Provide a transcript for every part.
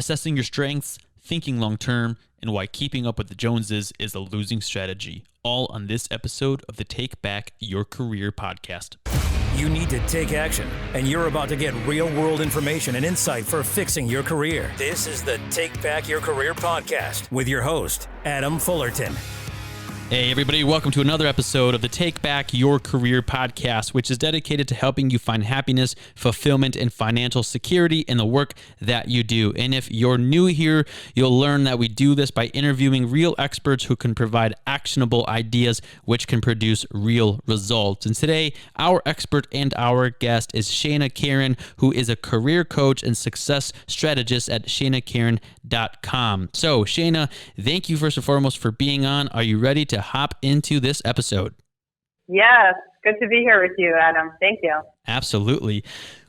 assessing your strengths, thinking long-term, and why keeping up with the Joneses is a losing strategy. All on this episode of the Take Back Your Career podcast. You need to take action, and you're about to get real-world information and insight for fixing your career. This is the Take Back Your Career podcast with your host, Adam Fullerton. Hey everybody, welcome to another episode of the Take Back Your Career podcast, which is dedicated to helping you find happiness, fulfillment, and financial security in the work that you do. And if you're new here, you'll learn that we do this by interviewing real experts who can provide actionable ideas which can produce real results. And today, our expert and our guest is Shaina Keren, who is a career coach and success strategist at ShainaKeren.com. So Shaina, thank you first and foremost for being on. Are you ready to hop into this episode? Yes, good to be here with you, Adam. Thank you. Absolutely.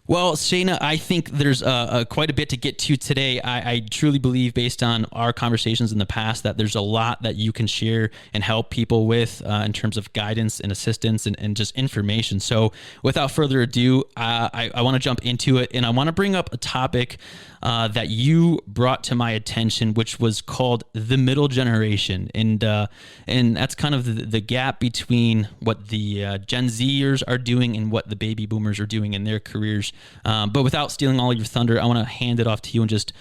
Well, Shaina, I think there's quite a bit to get to today. I truly believe, based on our conversations in the past, that there's a lot that you can share and help people with in terms of guidance and assistance and just information. So without further ado, I want to jump into it, and I want to bring up a topic that you brought to my attention, which was called the middle generation. And that's kind of the gap between what the Gen Zers are doing and what the baby boomers are doing in their careers. But without stealing all your thunder, I want to hand it off to you and just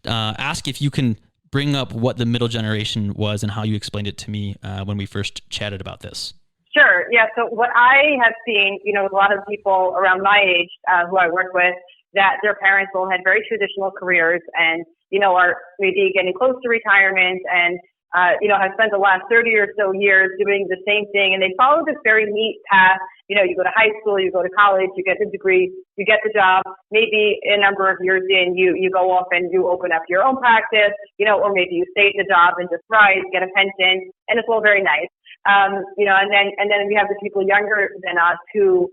ask if you can bring up what the middle generation was and how you explained it to me when we first chatted about this. Sure. Yeah. So what I have seen, a lot of people around my age who I work with, that their parents all had very traditional careers and, are maybe getting close to retirement and, have spent the last 30 or so years doing the same thing. And they follow this very neat path. You go to high school, you go to college, you get the degree, you get the job. Maybe a number of years in, you go off and you open up your own practice, or maybe you stay at the job and just rise, get a pension, and it's all very nice. And then we have the people younger than us who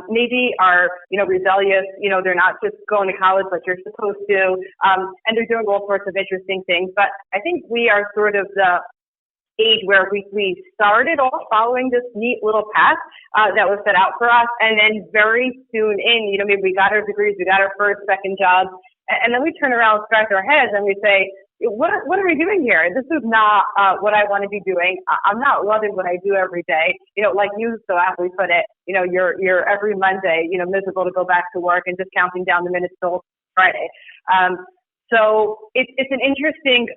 maybe are, rebellious, they're not just going to college like you're supposed to, and they're doing all sorts of interesting things. But I think we are sort of the age where we started off following this neat little path that was set out for us. And then very soon in, maybe we got our degrees, we got our first, second jobs, and then we turn around, scratch our heads, and we say, what are we doing here? This is not what I want to be doing. I'm not loving what I do every day. Like you so aptly put it, you're every Monday, miserable to go back to work and just counting down the minutes till Friday. So it's an interesting,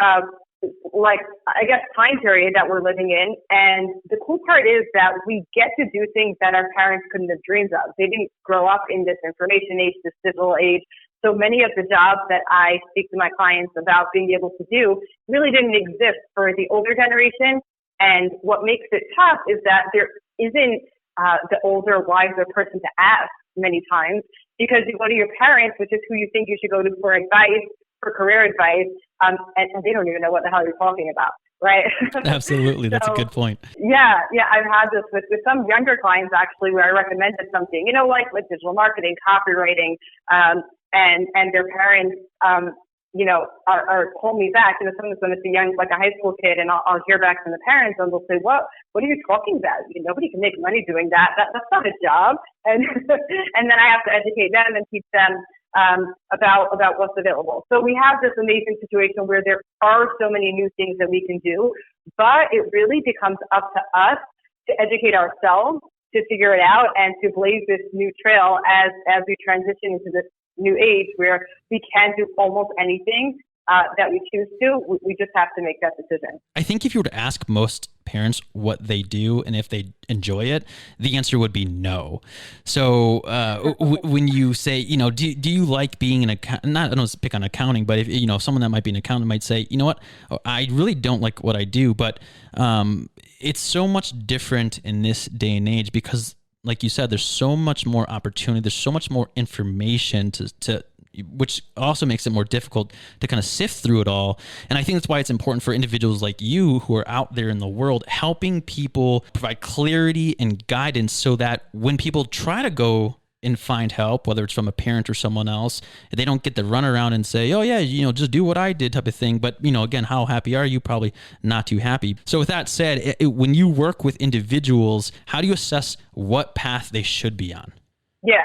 time period that we're living in. And the cool part is that we get to do things that our parents couldn't have dreamed of. They didn't grow up in this information age, this digital age. So many of the jobs that I speak to my clients about being able to do really didn't exist for the older generation. And what makes it tough is that there isn't the older, wiser person to ask many times, because you go to your parents, which is who you think you should go to for advice, for career advice, and they don't even know what the hell you're talking about, right? Absolutely. That's a good point. Yeah. I've had this with some younger clients, actually, where I recommended something, like with digital marketing, copywriting, and their parents, are call me back. Someone's going to see young, like a high school kid, and I'll hear back from the parents, and they'll say, "What are you talking about? Nobody can make money doing that. That's not a job." And and then I have to educate them and teach them about what's available. So we have this amazing situation where there are so many new things that we can do, but it really becomes up to us to educate ourselves, to figure it out, and to blaze this new trail as we transition into this new age where we can do almost anything that we choose to. We just have to make that decision. I think if you were to ask most parents what they do and if they enjoy it, the answer would be no. So when you say, do you like being an accountant? I don't pick on accounting, but if someone that might be an accountant might say, you know what, I really don't like what I do, but it's so much different in this day and age because, like you said, there's so much more opportunity. There's so much more information to which also makes it more difficult to kind of sift through it all. And I think that's why it's important for individuals like you who are out there in the world, helping people provide clarity and guidance so that when people try to go and find help, whether it's from a parent or someone else, they don't get to run around and say, oh yeah, just do what I did type of thing. But, again, how happy are you? Probably not too happy. So with that said, when you work with individuals, how do you assess what path they should be on? Yeah.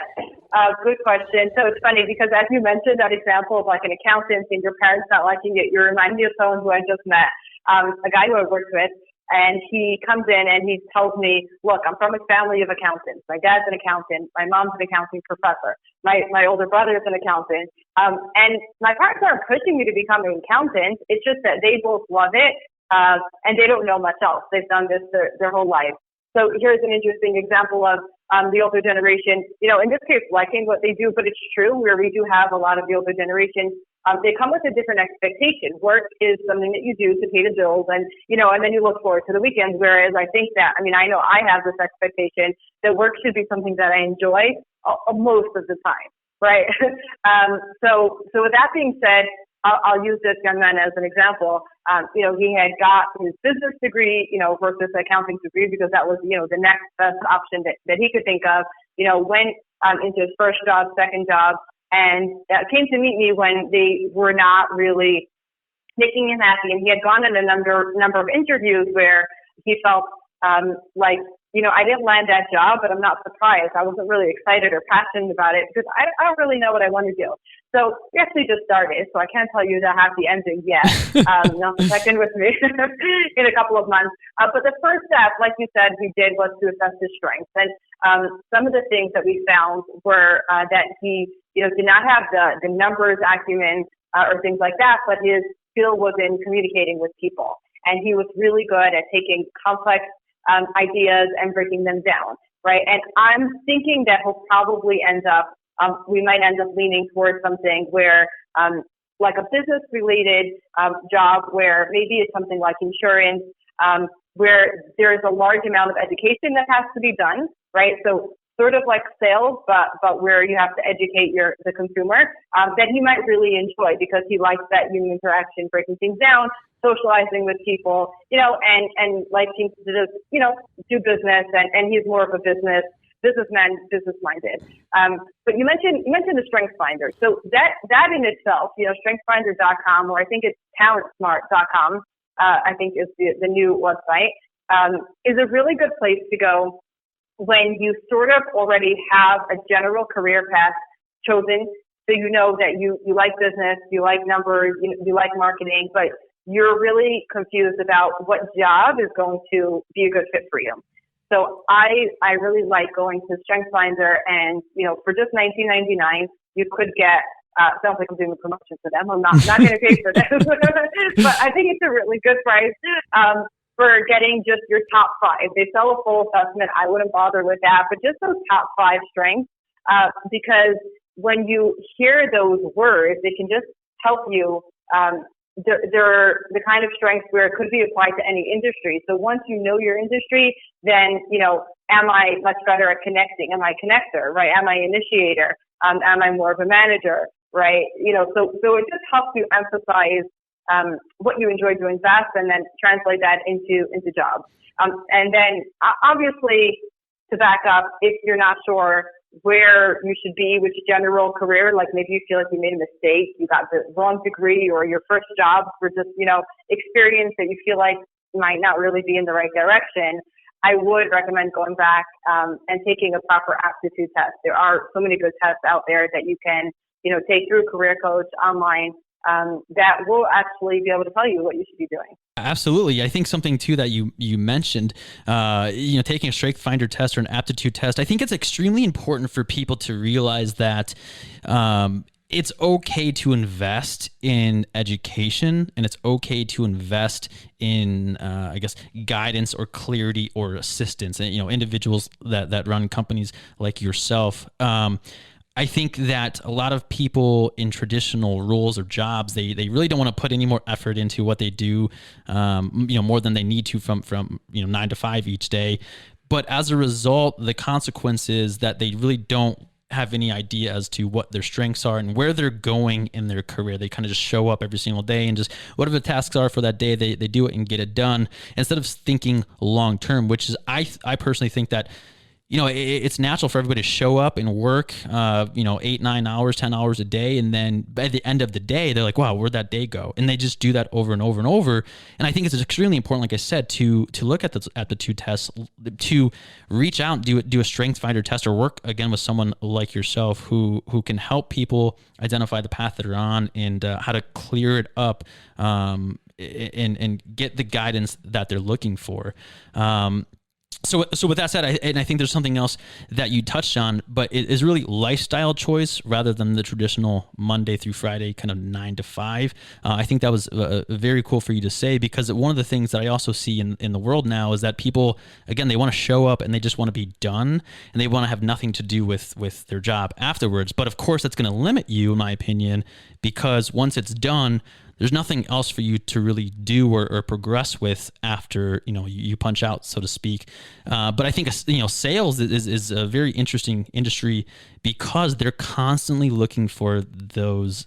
Good question. So it's funny because as you mentioned that example of like an accountant and your parents not liking it, you remind me of someone who I just met, a guy who I worked with, and he comes in and he tells me, look, I'm from a family of accountants. My dad's an accountant. My mom's an accounting professor. My older brother is an accountant. And my parents aren't pushing me to become an accountant. It's just that they both love it. And they don't know much else. They've done this their whole life. So here's an interesting example of the older generation, in this case, liking what they do, but it's true where we do have a lot of the older generation. They come with a different expectation. Work is something that you do to pay the bills and then you look forward to the weekends. Whereas I think that, I know I have this expectation that work should be something that I enjoy most of the time, right? So with that being said, I'll use this young man as an example. He had got his business degree, versus accounting degree because that was, the next best option that he could think of. Went into his first job, second job, and came to meet me when they were not really making him happy. And he had gone on a number of interviews where he felt like, I didn't land that job, but I'm not surprised. I wasn't really excited or passionate about it because I don't really know what I want to do. So we actually just started, so I can't tell you the happy ending yet. You'll have to check in with me in a couple of months. But the first step, like you said, we did was to assess his strengths. And some of the things that we found were that he, did not have the numbers acumen or things like that, but his skill was in communicating with people. And he was really good at taking complex ideas and breaking them down, right? And I'm thinking that he'll probably we might end up leaning towards something where, like a business-related job where maybe it's something like insurance, where there is a large amount of education that has to be done, right? So sort of like sales, but where you have to educate the consumer, that he might really enjoy because he likes that human interaction, breaking things down, socializing with people, and liking to just, do business, and he's more of a businessman, business-minded. But you mentioned the Strength Finder. So that in itself, strengthfinder.com, or I think it's talentsmart.com, I think is the new website, is a really good place to go when you sort of already have a general career path chosen. So you know that you like business, you like numbers, you like marketing, but you're really confused about what job is going to be a good fit for you. So I really like going to StrengthsFinder, and for just $19.99 you could get. Sounds like I'm doing a promotion for them. I'm not going to pay for this, but I think it's a really good price for getting just your top 5. They sell a full assessment. I wouldn't bother with that, but just those top 5 strengths, because when you hear those words, it can just help you. They're the kind of strengths where it could be applied to any industry. So once you know your industry, then, am I much better at connecting? Am I a connector, right? Am I an initiator? Am I more of a manager, right? So it just helps you emphasize what you enjoy doing best and then translate that into jobs. And then obviously, to back up, if you're not sure where you should be, which general career, like maybe you feel like you made a mistake, you got the wrong degree, or your first job for just, experience that you feel like might not really be in the right direction, I would recommend going back and taking a proper aptitude test. There are so many good tests out there that you can, take through Career Coach online that will actually be able to tell you what you should be doing. Absolutely. I think something too that you mentioned, taking a Strength Finder test or an aptitude test, I think it's extremely important for people to realize that it's okay to invest in education, and it's okay to invest in, guidance or clarity or assistance. And, individuals that run companies like yourself, I think that a lot of people in traditional roles or jobs, they really don't want to put any more effort into what they do, more than they need to from 9 to 5 each day. But as a result, the consequence is that they really don't have any idea as to what their strengths are and where they're going in their career. They kind of just show up every single day and just whatever the tasks are for that day, they do it and get it done instead of thinking long term, which is I personally think that it's natural for everybody to show up and work, 8, 9 hours, 10 hours a day. And then by the end of the day, they're like, wow, where'd that day go? And they just do that over and over and over. And I think it's extremely important, like I said, to look at the two tests, to reach out and do a strength finder test, or work again with someone like yourself who can help people identify the path that they're on and how to clear it up, and get the guidance that they're looking for. So with that said, I think there's something else that you touched on, but it is really lifestyle choice rather than the traditional Monday through Friday kind of 9 to 5. I think that was very cool for you to say, because one of the things that I also see in the world now is that people, again, they want to show up and they just want to be done, and they want to have nothing to do with their job afterwards. But of course, that's going to limit you, in my opinion, because once it's done, there's nothing else for you to really do or progress with after, you punch out, so to speak. But I think, sales is a very interesting industry because they're constantly looking for those,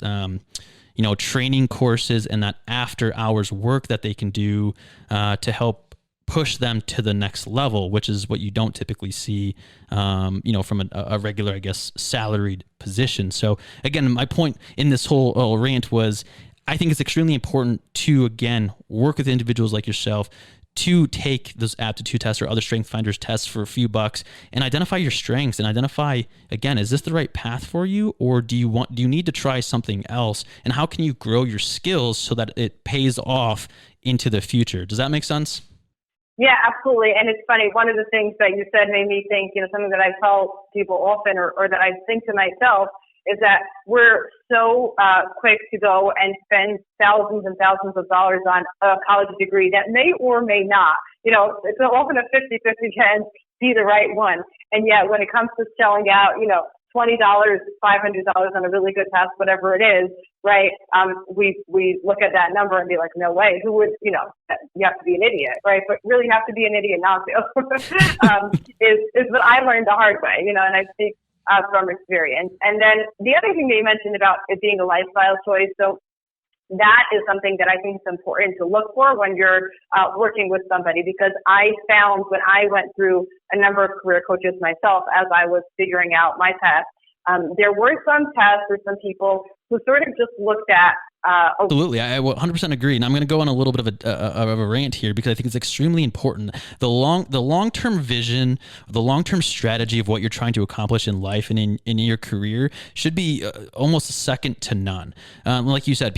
training courses and that after hours work that they can do to help push them to the next level, which is what you don't typically see, from a regular, I guess, salaried position. So again, my point in this whole rant was, I think it's extremely important to, again, work with individuals like yourself to take those aptitude tests or other strength finders tests for a few bucks and identify your strengths and identify, again, is this the right path for you, or do you need to try something else? And how can you grow your skills so that it pays off into the future? Does that make sense? Yeah, absolutely. And it's funny, one of the things that you said made me think, something that I tell people often, or that I think to myself, is that we're so quick to go and spend thousands and thousands of dollars on a college degree that may or may not, it's often a 50-50 chance be the right one. And yet when it comes to shelling out, $20, $500 on a really good test, whatever it is, right? We look at that number and be like, no way, who would, you have to be an idiot, right? But really have to be an idiot not to, is what I learned the hard way, and I speak from experience. And then the other thing that you mentioned about it being a lifestyle choice. So that is something that I think is important to look for when you're working with somebody, because I found when I went through a number of career coaches myself, as I was figuring out my path, there were some tests or some people who sort of just looked at Absolutely. I 100% agree. And I'm going to go on a little bit of a rant here because I think it's extremely important. The long-term vision, the long-term strategy of what you're trying to accomplish in life and in your career should be almost second to none. Like you said,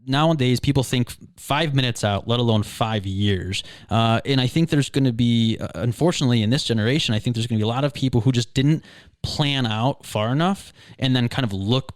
nowadays people think 5 minutes out, let alone 5 years. And I think there's going to be, unfortunately in this generation, I think there's going to be a lot of people who just didn't plan out far enough and then kind of look,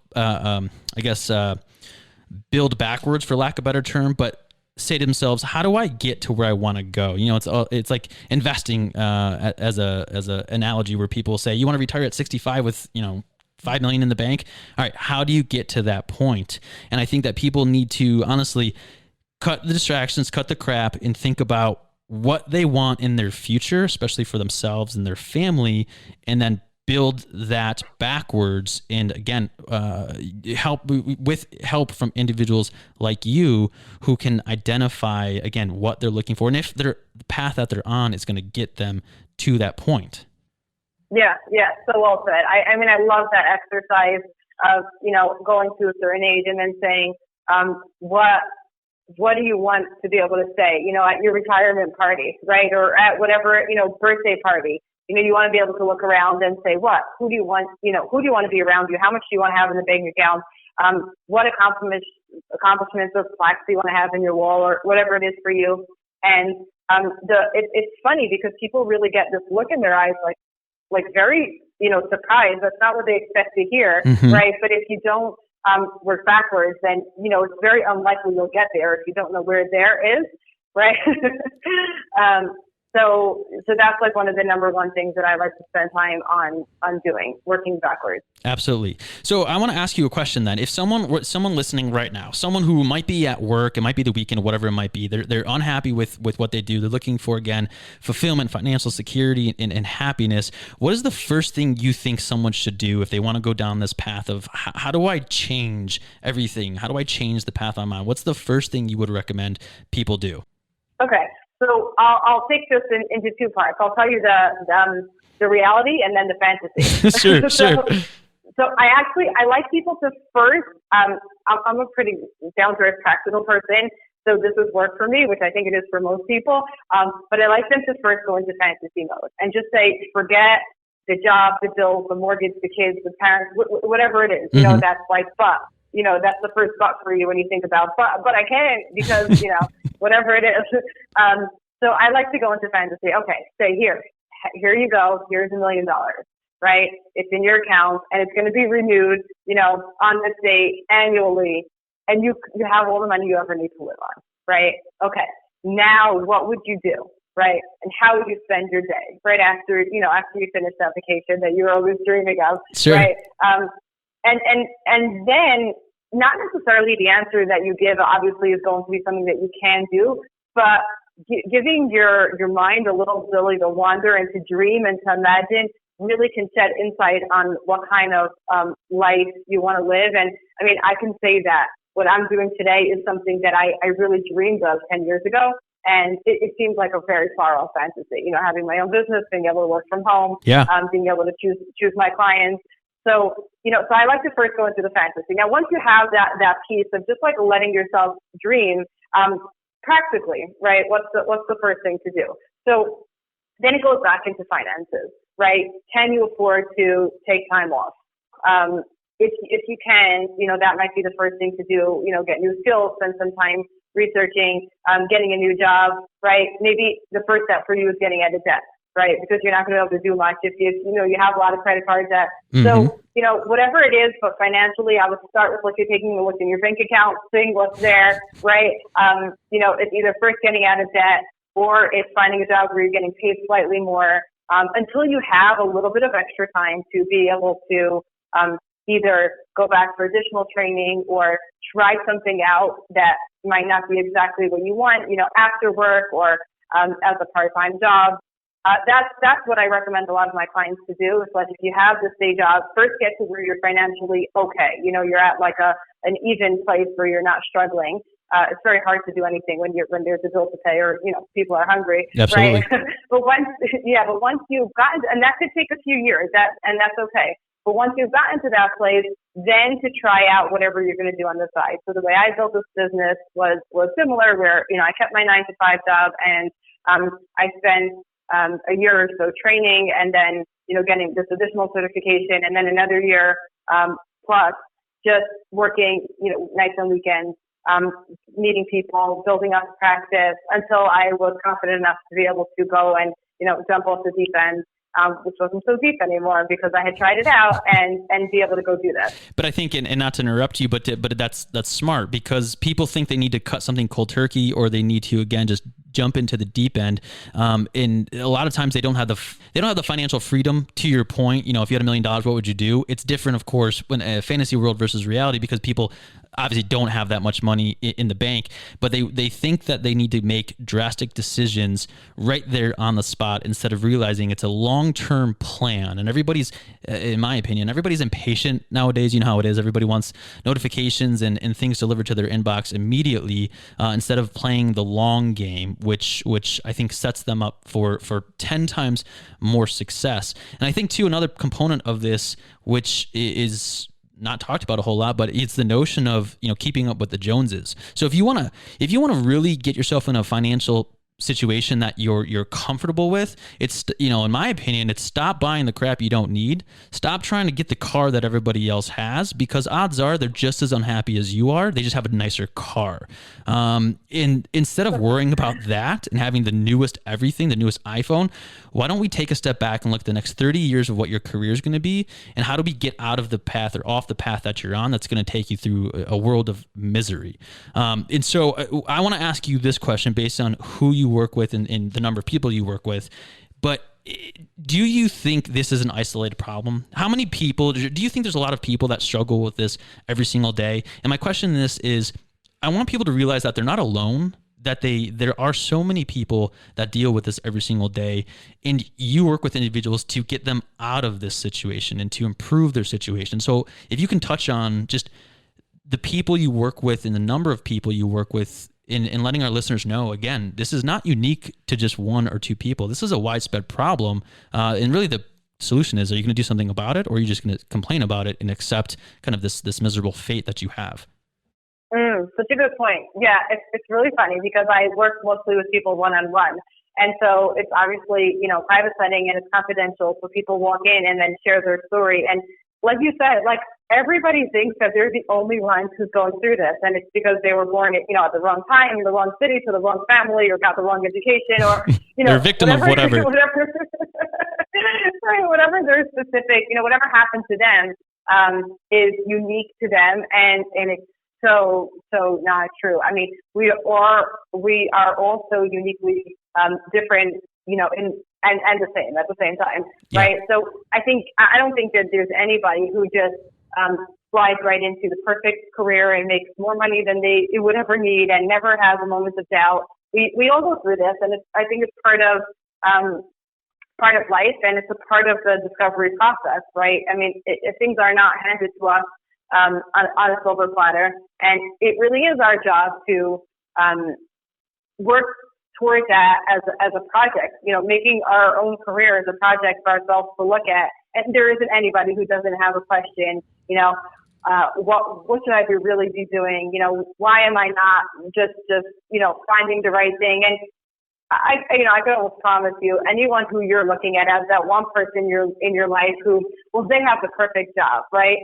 build backwards, for lack of a better term, but say to themselves, how do I get to where I want to go? It's like investing as a analogy where people say, you want to retire at 65 with, $5 million in the bank. All right. How do you get to that point? And I think that people need to honestly cut the distractions, cut the crap, and think about what they want in their future, especially for themselves and their family, and then build that backwards. And again, help from individuals like you who can identify, again, what they're looking for. And if the path that they're on is going to get them to that point. Yeah. So well said. I mean, I love that exercise of, going to a certain age and then saying, what do you want to be able to say, at your retirement party, right? Or at whatever, birthday party. You want to be able to look around and say, who do you want to be around you? How much do you want to have in the bank account? What accomplishments or plaques do you want to have in your wall, or whatever it is for you? And it's funny because people really get this look in their eyes, like very, surprised. That's not what they expect to hear, mm-hmm. right? But if you don't work backwards, then, it's very unlikely you'll get there if you don't know where there is, right? So that's like one of the number one things that I like to spend time on doing, working backwards. Absolutely. So I want to ask you a question then. If someone listening right now, someone who might be at work, it might be the weekend, whatever it might be, they're unhappy with what they do. They're looking for, again, fulfillment, financial security, and happiness. What is the first thing you think someone should do if they want to go down this path of how do I change everything? How do I change the path I'm on? What's the first thing you would recommend people do? Okay. So I'll take this into two parts. I'll tell you the reality and then the fantasy. Sure, sure. So I like people to first, I'm a pretty down-to-earth practical person, so this would work for me, which I think it is for most people. But I like them to first go into fantasy mode and just say, forget the job, the bills, the mortgage, the kids, the parents, whatever it is. You know, that's like, but, you know, that's the first but for you when you think about, but I can't because, you know, whatever it is. So I like to go into fantasy. Okay, say here you go. Here's $1 million, right? It's in your account and it's going to be renewed, you know, on this date annually. And you have all the money you ever need to live on, right? Okay. Now what would you do? Right? And how would you spend your day right after you finish that vacation that you're always dreaming of, sure. Right? And then not necessarily the answer that you give obviously is going to be something that you can do, but giving your mind a little ability to wander and to dream and to imagine really can shed insight on what kind of life you want to live. And I mean, I can say that what I'm doing today is something that I really dreamed of 10 years ago. And it seems like a very far off fantasy, you know, having my own business, being able to work from home, being able to choose my clients. So, you know, so I like to first go into the fantasy. Now, once you have that piece of just like letting yourself dream, practically, right? What's the first thing to do? So then it goes back into finances, right? Can you afford to take time off? If you can, you know, that might be the first thing to do, you know, get new skills, spend some time researching, getting a new job, right? Maybe the first step for you is getting out of debt, right? Because you're not going to be able to do much if you have a lot of credit card debt. Mm-hmm. So, you know, whatever it is, but financially, I would start with like you're taking a look in your bank account, seeing what's there, right? You know, it's either first getting out of debt or it's finding a job where you're getting paid slightly more, until you have a little bit of extra time to be able to, either go back for additional training or try something out that might not be exactly what you want, you know, after work or as a part-time job. That's what I recommend a lot of my clients to do. Is like if you have this day job, first get to where you're financially okay. You know, you're at like an even place where you're not struggling. It's very hard to do anything when there's a bill to pay or, you know, people are hungry. Absolutely. Right? but once you've gotten, and that could take a few years, and that's okay. But once you've gotten to that place, then to try out whatever you're going to do on the side. So the way I built this business was similar where, you know, I kept my 9-to-5 job and I spent a year or so training and then, you know, getting this additional certification and then another year plus just working, you know, nights and weekends, meeting people, building up practice until I was confident enough to be able to go and, you know, jump off the deep end. Which wasn't so deep anymore because I had tried it out and be able to go do that. But I think, and not to interrupt you, but that's smart because people think they need to cut something cold turkey or they need to, again, just jump into the deep end. And a lot of times they don't have the financial freedom. To your point, you know, if you had $1 million, what would you do? It's different, of course, when a fantasy world versus reality because people obviously don't have that much money in the bank, but they think that they need to make drastic decisions right there on the spot instead of realizing it's a long-term plan. And everybody's, in my opinion, everybody's impatient nowadays. You know how it is. Everybody wants notifications and things delivered to their inbox immediately instead of playing the long game, which I think sets them up for 10 times more success. And I think too, another component of this, which is not talked about a whole lot, but it's the notion of, you know, keeping up with the Joneses. So if you want to really get yourself in a financial situation that you're comfortable with, it's, you know, in my opinion, it's stop buying the crap you don't need. Stop trying to get the car that everybody else has because odds are they're just as unhappy as you are. They just have a nicer car. And instead of worrying about that and having the newest everything, the newest iPhone, why don't we take a step back and look at the next 30 years of what your career is going to be and how do we get out of the path or off the path that you're on that's going to take you through a world of misery. And so I want to ask you this question based on who you work with and the number of people you work with, but do you think this is an isolated problem? How many people, do you think there's a lot of people that struggle with this every single day? And my question in this is, I want people to realize that they're not alone, that there are so many people that deal with this every single day, and you work with individuals to get them out of this situation and to improve their situation. So if you can touch on just the people you work with and the number of people you work with in letting our listeners know, again, this is not unique to just one or two people. This is a widespread problem. And really the solution is, are you going to do something about it, or are you just going to complain about it and accept kind of this miserable fate that you have? Such a good point. Yeah, it's really funny because I work mostly with people one-on-one. And so it's obviously, private setting and it's confidential. So people walk in and then share their story. And like you said, like everybody thinks that they're the only ones who's going through this. And it's because they were born, at the wrong time, in the wrong city, to the wrong family, or got the wrong education, or, they're a victim of whatever. Right, whatever their specific, whatever happened to them is unique to them. And it's so not true. I mean, we are all so uniquely different, and the same at the same time, right? So I don't think that there's anybody who just slides right into the perfect career and makes more money than they would ever need and never has a moment of doubt. We all go through this, and I think it's part of life, and it's a part of the discovery process, right? I mean, things are not handed to us on a silver platter, and it really is our job to work towards that as a project, making our own career as a project for ourselves to look at. And there isn't anybody who doesn't have a question, what should I really be doing? Why am I not just finding the right thing? And I can almost promise you, anyone who you're looking at as that one person in your life who, they have the perfect job, right?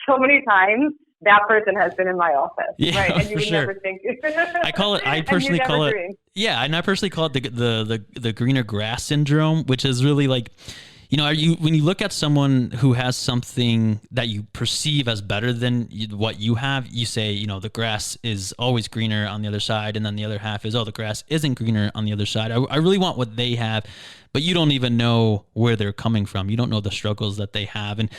So many times that person has been in my office, right? And you would never think. I personally call it the greener grass syndrome, which is really like, when you look at someone who has something that you perceive as better than what you have, you say, the grass is always greener on the other side. And then the other half is, the grass isn't greener on the other side. I really want what they have, but you don't even know where they're coming from. You don't know the struggles that they have. And,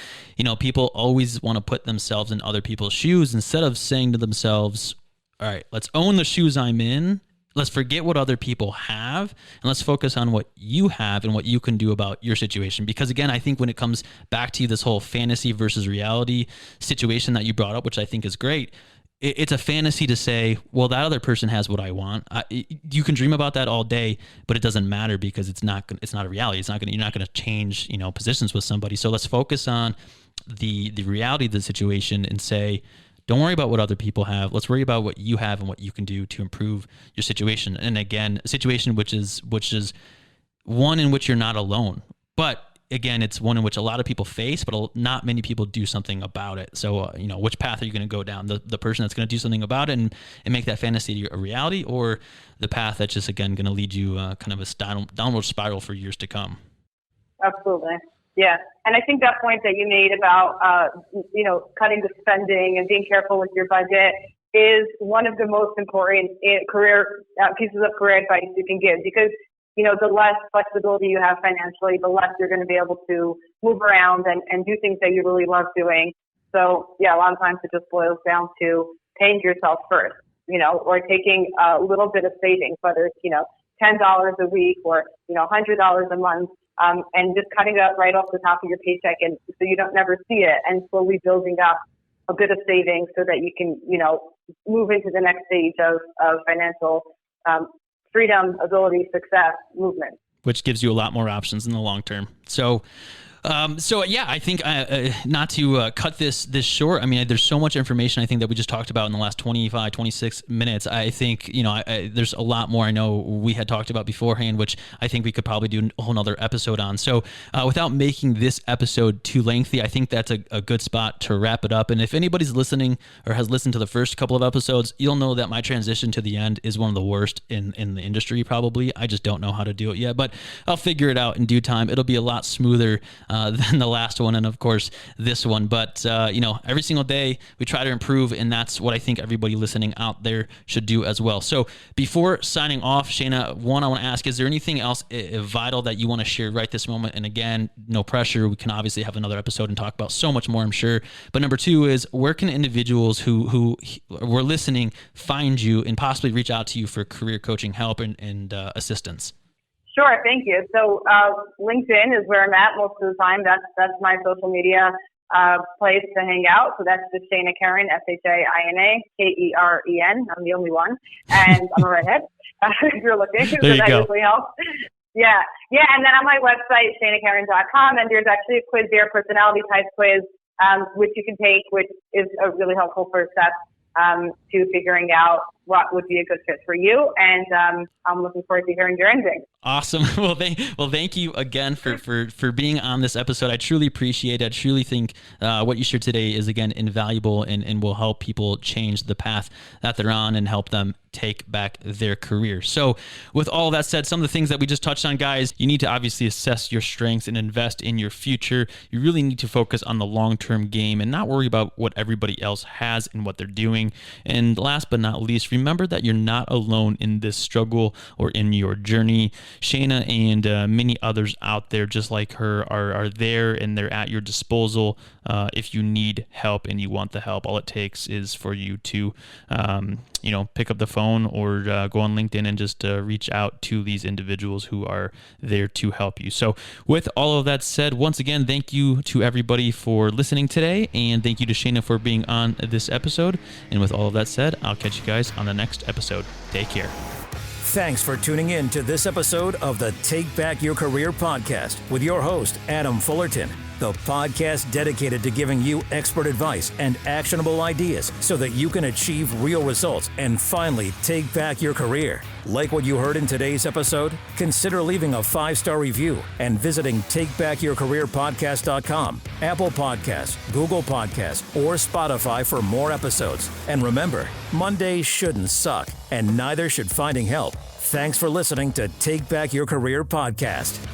people always want to put themselves in other people's shoes instead of saying to themselves, all right, let's own the shoes I'm in. Let's forget what other people have, and let's focus on what you have and what you can do about your situation. Because again, I think when it comes back to this whole fantasy versus reality situation that you brought up, which I think is great, it's a fantasy to say, well, that other person has what I want. You can dream about that all day, but it doesn't matter because it's not a reality. You're not going to change, positions with somebody. So let's focus on the reality of the situation and say, don't worry about what other people have. Let's worry about what you have and what you can do to improve your situation. And again, a situation which is one in which you're not alone. But again, it's one in which a lot of people face, but not many people do something about it. So, which path are you going to go down? The person that's going to do something about it and make that fantasy a reality, or the path that's just, again, going to lead you kind of a downward spiral for years to come? Absolutely. Yeah. And I think that point that you made about, cutting the spending and being careful with your budget is one of the most important career pieces of career advice you can give, because, the less flexibility you have financially, the less you're going to be able to move around and do things that you really love doing. So yeah, a lot of times it just boils down to paying yourself first, or taking a little bit of savings, whether it's, $10 a week or, $100 a month. And just cutting it right off the top of your paycheck, and so you don't never see it, and slowly building up a bit of savings so that you can, move into the next stage of financial freedom, ability, success, movement. Which gives you a lot more options in the long term. So yeah, I think not to cut this short. I mean, there's so much information I think that we just talked about in the last 25, 26 minutes. I think, there's a lot more I know we had talked about beforehand, which I think we could probably do a whole nother episode on. So without making this episode too lengthy, I think that's a good spot to wrap it up. And if anybody's listening or has listened to the first couple of episodes, you'll know that my transition to the end is one of the worst in the industry, probably. I just don't know how to do it yet, but I'll figure it out in due time. It'll be a lot smoother than the last one, and of course this one. But every single day we try to improve, and that's what I think everybody listening out there should do as well. So before signing off, Shaina, one, I want to ask, is there anything else vital that you want to share right this moment? And again, no pressure. We can obviously have another episode and talk about so much more, I'm sure. But number two is, where can individuals who were listening find you and possibly reach out to you for career coaching help and assistance? Sure, thank you. So LinkedIn is where I'm at most of the time. That's my social media place to hang out. So that's just Shaina Keren, Shaina Keren. I'm the only one. And I'm a redhead, if you're looking. So There you that go. usually helps. Yeah. And then on my website, ShainaKeren.com, and there's actually a quiz there, personality type quiz, which you can take, which is a really helpful first step to figuring out what would be a good fit for you. And I'm looking forward to hearing your ending. Awesome. Well, thank you again for being on this episode. I truly appreciate it. I truly think what you shared today is, again, invaluable and will help people change the path that they're on and help them take back their career. So with all that said, some of the things that we just touched on, guys, you need to obviously assess your strengths and invest in your future. You really need to focus on the long-term game and not worry about what everybody else has and what they're doing. And last but not least, remember that you're not alone in this struggle or in your journey. Shaina and many others out there just like her are there, and they're at your disposal if you need help and you want the help. All it takes is for you to pick up the phone or go on LinkedIn and just reach out to these individuals who are there to help you. So with all of that said, once again, thank you to everybody for listening today, and thank you to Shaina for being on this episode. And with all of that said, I'll catch you guys on the next episode. Take care. Thanks for tuning in to this episode of the Take Back Your Career podcast with your host, Adam Fullerton, the podcast dedicated to giving you expert advice and actionable ideas so that you can achieve real results and finally take back your career. Like what you heard in today's episode? Consider leaving a 5-star review and visiting TakeBackYourCareerPodcast.com, Apple Podcasts, Google Podcasts, or Spotify for more episodes. And remember, Mondays shouldn't suck, and neither should finding help. Thanks for listening to Take Back Your Career podcast.